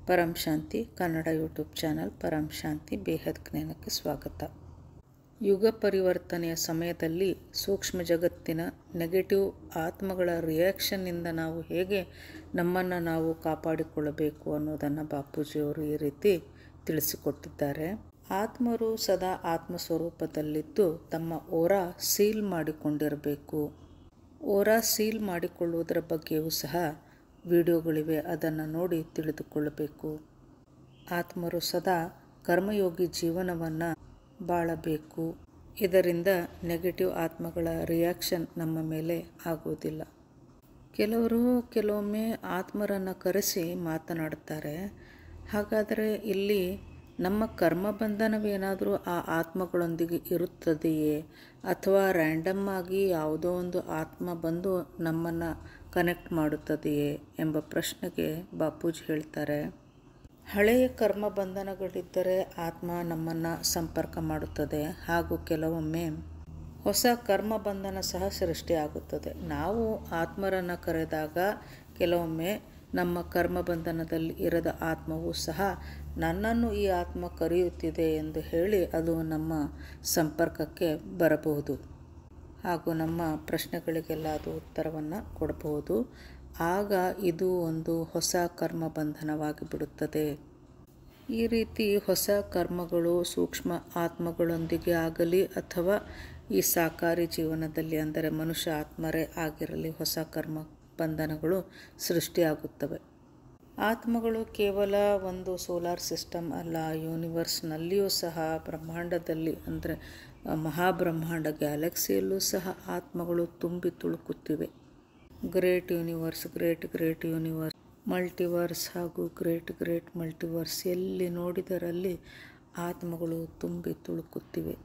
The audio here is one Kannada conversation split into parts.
ಪರಂ ಶಾಂತಿ ಕನ್ನಡ ಯೂಟ್ಯೂಬ್ ಚಾನಲ್ ಪರಂ ಶಾಂತಿ ಬೇಹದ್ ಜ್ಞಾನಕ್ಕೆ ಸ್ವಾಗತ. ಯುಗ ಪರಿವರ್ತನೆಯ ಸಮಯದಲ್ಲಿ ಸೂಕ್ಷ್ಮ ಜಗತ್ತಿನ ನೆಗೆಟಿವ್ ಆತ್ಮಗಳ ರಿಯಾಕ್ಷನ್ನಿಂದ ನಾವು ಹೇಗೆ ನಮ್ಮನ್ನು ನಾವು ಕಾಪಾಡಿಕೊಳ್ಳಬೇಕು ಅನ್ನೋದನ್ನು ಬಾಪೂಜಿಯವರು ಈ ರೀತಿ ತಿಳಿಸಿಕೊಟ್ಟಿದ್ದಾರೆ. ಆತ್ಮರು ಸದಾ ಆತ್ಮಸ್ವರೂಪದಲ್ಲಿದ್ದು ತಮ್ಮ ಓರಾ ಸೀಲ್ ಮಾಡಿಕೊಂಡಿರಬೇಕು. ಓರಾ ಸೀಲ್ ಮಾಡಿಕೊಳ್ಳುವುದರ ಬಗ್ಗೆಯೂ ಸಹ ವಿಡಿಯೋಗಳಿವೆ, ಅದನ್ನು ನೋಡಿ ತಿಳಿದುಕೊಳ್ಳಬೇಕು. ಆತ್ಮರು ಸದಾ ಕರ್ಮಯೋಗಿ ಜೀವನವನ್ನು ಬಾಳಬೇಕು. ಇದರಿಂದ ನೆಗೆಟಿವ್ ಆತ್ಮಗಳ ರಿಯಾಕ್ಷನ್ ನಮ್ಮ ಮೇಲೆ ಆಗುವುದಿಲ್ಲ. ಕೆಲವರು ಕೆಲವೊಮ್ಮೆ ಆತ್ಮರನ್ನು ಕರೆಸಿ ಮಾತನಾಡುತ್ತಾರೆ. ಹಾಗಾದರೆ ಇಲ್ಲಿ ನಮ್ಮ ಕರ್ಮಬಂಧನವೇನಾದರೂ ಆ ಆತ್ಮಗಳೊಂದಿಗೆ ಇರುತ್ತದೆಯೇ, ಅಥವಾ ರ್ಯಾಂಡಮ್ ಆಗಿ ಯಾವುದೋ ಒಂದು ಆತ್ಮ ಬಂದು ನಮ್ಮನ್ನು ಕನೆಕ್ಟ್ ಮಾಡುತ್ತದೆಯೇ ಎಂಬ ಪ್ರಶ್ನೆಗೆ ಬಾಪೂಜಿ ಹೇಳ್ತಾರೆ, ಹಳೆಯ ಕರ್ಮಬಂಧನಗಳಿದ್ದರೆ ಆತ್ಮ ನಮ್ಮನ್ನು ಸಂಪರ್ಕ ಮಾಡುತ್ತದೆ. ಹಾಗೂ ಕೆಲವೊಮ್ಮೆ ಹೊಸ ಕರ್ಮಬಂಧನ ಸಹ ಸೃಷ್ಟಿಯಾಗುತ್ತದೆ. ನಾವು ಆತ್ಮರನ್ನು ಕರೆದಾಗ ಕೆಲವೊಮ್ಮೆ ನಮ್ಮ ಕರ್ಮಬಂಧನದಲ್ಲಿ ಇರದ ಆತ್ಮವು ಸಹ ನನ್ನನ್ನು ಈ ಆತ್ಮ ಕರೆಯುತ್ತಿದೆ ಎಂದು ಹೇಳಿ ಅದು ನಮ್ಮ ಸಂಪರ್ಕಕ್ಕೆ ಬರಬಹುದು. ಹಾಗೂ ನಮ್ಮ ಪ್ರಶ್ನೆಗಳಿಗೆಲ್ಲ ಅದು ಉತ್ತರವನ್ನು ಕೊಡಬಹುದು. ಆಗ ಇದು ಒಂದು ಹೊಸ ಕರ್ಮಬಂಧನವಾಗಿ ಬಿಡುತ್ತದೆ. ಈ ರೀತಿ ಹೊಸ ಕರ್ಮಗಳು ಸೂಕ್ಷ್ಮ ಆತ್ಮಗಳೊಂದಿಗೆ ಆಗಲಿ ಅಥವಾ ಈ ಸಾಕಾರಿ ಜೀವನದಲ್ಲಿ ಅಂದರೆ ಮನುಷ್ಯ ಆತ್ಮರೇ ಆಗಿರಲಿ, ಹೊಸ ಕರ್ಮ ಬಂಧನಗಳು ಸೃಷ್ಟಿಯಾಗುತ್ತವೆ. ಆತ್ಮಗಳು ಕೇವಲ ಒಂದು ಸೋಲಾರ್ ಸಿಸ್ಟಮ್ ಅಲ್ಲ, ಯೂನಿವರ್ಸ್ನಲ್ಲಿಯೂ ಸಹ ಬ್ರಹ್ಮಾಂಡದಲ್ಲಿ ಅಂದರೆ ಮಹಾಬ್ರಹ್ಮಾಂಡ ಗ್ಯಾಲಕ್ಸಿಯಲ್ಲೂ ಸಹ ಆತ್ಮಗಳು ತುಂಬಿ ತುಳುಕುತ್ತಿವೆ. Great universe, great universe, multiverse ಹಾಗೂ ಗ್ರೇಟ್ ಮಲ್ಟಿವರ್ಸ್, ಎಲ್ಲಿ ನೋಡಿದರಲ್ಲಿ ಆತ್ಮಗಳು ತುಂಬಿ ತುಳುಕುತ್ತಿವೆ.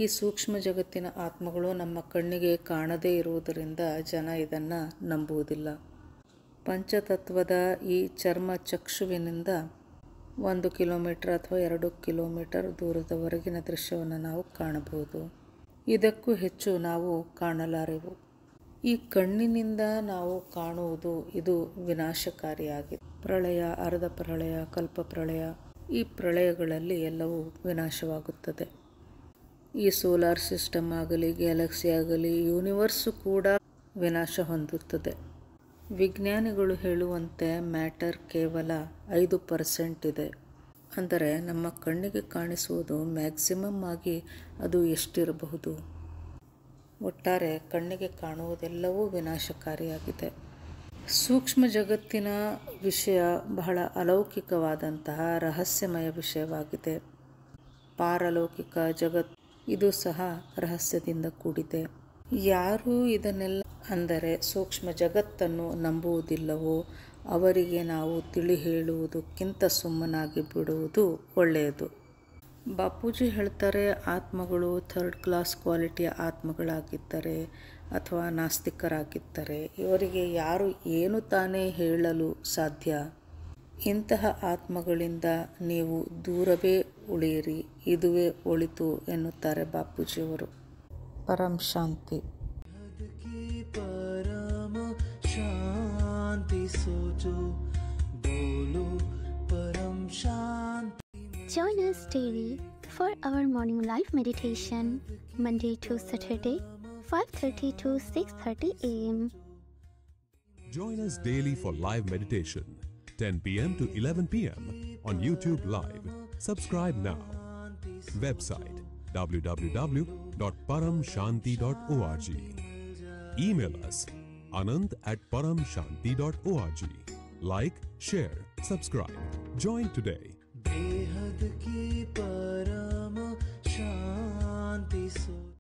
ಈ ಸೂಕ್ಷ್ಮ ಜಗತ್ತಿನ ಆತ್ಮಗಳು ನಮ್ಮ ಕಣ್ಣಿಗೆ ಕಾಣದೇ ಇರುವುದರಿಂದ ಜನ ಇದನ್ನು ನಂಬುವುದಿಲ್ಲ. ಪಂಚತತ್ವದ ಈ ಚರ್ಮ ಚಕ್ಷುವಿನಿಂದ 1 ಕಿಲೋಮೀಟರ್ ಅಥವಾ 2 ಕಿಲೋಮೀಟರ್ ದೂರದವರೆಗಿನ ದೃಶ್ಯವನ್ನು ನಾವು ಕಾಣಬಹುದು. ಇದಕ್ಕೂ ಹೆಚ್ಚು ನಾವು ಕಾಣಲಾರೆವು. ಈ ಕಣ್ಣಿನಿಂದ ನಾವು ಕಾಣುವುದು ಇದು ವಿನಾಶಕಾರಿಯಾಗಿದೆ. ಪ್ರಳಯ, ಅರ್ಧ ಪ್ರಳಯ, ಕಲ್ಪ ಪ್ರಳಯ, ಈ ಪ್ರಳಯಗಳಲ್ಲಿ ಎಲ್ಲವೂ ವಿನಾಶವಾಗುತ್ತದೆ. ಈ ಸೋಲಾರ್ ಸಿಸ್ಟಮ್ ಆಗಲಿ, ಗ್ಯಾಲಕ್ಸಿ ಆಗಲಿ, ಯೂನಿವರ್ಸು ಕೂಡ ವಿನಾಶ ಹೊಂದುತ್ತದೆ. ವಿಜ್ಞಾನಿಗಳು ಹೇಳುವಂತೆ ಮ್ಯಾಟರ್ ಕೇವಲ 5% ಇದೆ. ಅಂದರೆ ನಮ್ಮ ಕಣ್ಣಿಗೆ ಕಾಣಿಸುವುದು ಮ್ಯಾಕ್ಸಿಮಮ್ ಆಗಿ ಅದು ಎಷ್ಟಿರಬಹುದು? ಒಟ್ಟಾರೆ ಕಣ್ಣಿಗೆ ಕಾಣುವುದೆಲ್ಲವೂ ವಿನಾಶಕಾರಿಯಾಗಿದೆ. ಸೂಕ್ಷ್ಮ ಜಗತ್ತಿನ ವಿಷಯ ಬಹಳ ಅಲೌಕಿಕವಾದಂತಹ ರಹಸ್ಯಮಯ ವಿಷಯವಾಗಿದೆ. ಪಾರಲೌಕಿಕ ಜಗತ್ತು ಇದು ಸಹ ರಹಸ್ಯದಿಂದ ಕೂಡಿದೆ. ಯಾರು ಇದನ್ನೆಲ್ಲ ಅಂದರೆ ಸೂಕ್ಷ್ಮ ಜಗತ್ತನ್ನು ನಂಬುವುದಿಲ್ಲವೋ ಅವರಿಗೆ ನಾವು ತಿಳಿ ಹೇಳುವುದಕ್ಕಿಂತ ಸುಮ್ಮನಾಗಿ ಬಿಡುವುದು ಒಳ್ಳೆಯದು. ಬಾಪೂಜಿ ಹೇಳ್ತಾರೆ, ಆತ್ಮಗಳು 3rd ಕ್ಲಾಸ್ ಕ್ವಾಲಿಟಿಯ ಆತ್ಮಗಳಾಗಿದ್ದರೆ ಅಥವಾ ನಾಸ್ತಿಕರಾಗಿದ್ದರೆ ಇವರಿಗೆ ಯಾರು ಏನು ತಾನೇ ಹೇಳಲು ಸಾಧ್ಯ? ಇಂತಹ ಆತ್ಮಗಳಿಂದ ನೀವು ದೂರವೇ ಉಳಿಯಿರಿ, ಇದುವೇ ಒಳಿತು ಎನ್ನುತ್ತಾರೆ ಬಾಪೂಜಿಯವರು. ಪರಂ ಶಾಂತಿ. Join us daily for our morning live meditation, Monday to Saturday, 5:30 to 6:30 a.m. Join us daily for live meditation, 10 p.m. to 11 p.m. on YouTube Live. Subscribe now. Website www.paramshanti.org. Email us anand@paramshanti.org. Like, share, subscribe. Join today.